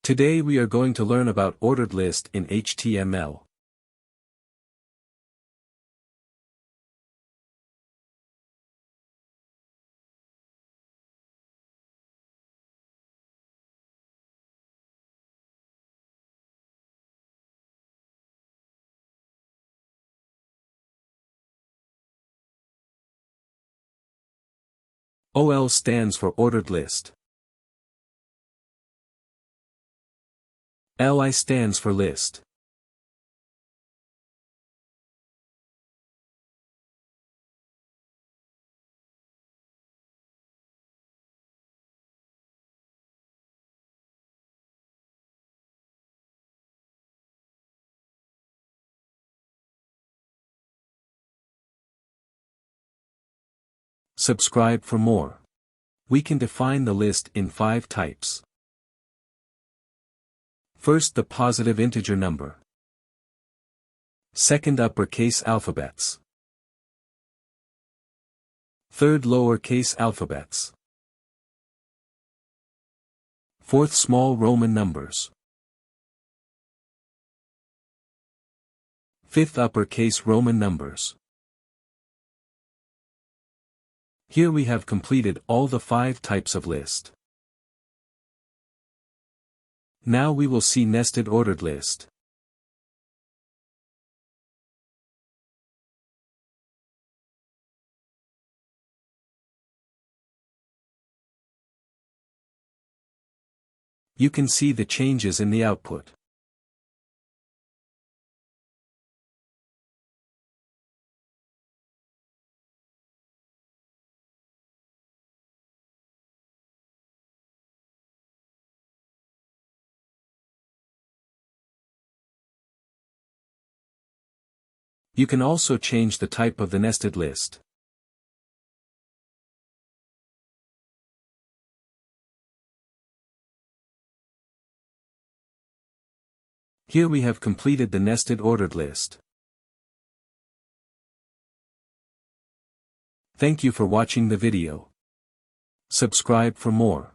Today we are going to learn about ordered list in HTML. OL stands for ordered list. LI stands for list. Subscribe for more. We can define the list in 5 types. First, the positive integer number. Second, uppercase alphabets. Third, lowercase alphabets. Fourth, small Roman numbers. Fifth, uppercase Roman numbers. Here we have completed all the 5 types of list. Now we will see nested ordered list. You can see the changes in the output. You can also change the type of the nested list. Here we have completed the nested ordered list. Thank you for watching the video. Subscribe for more.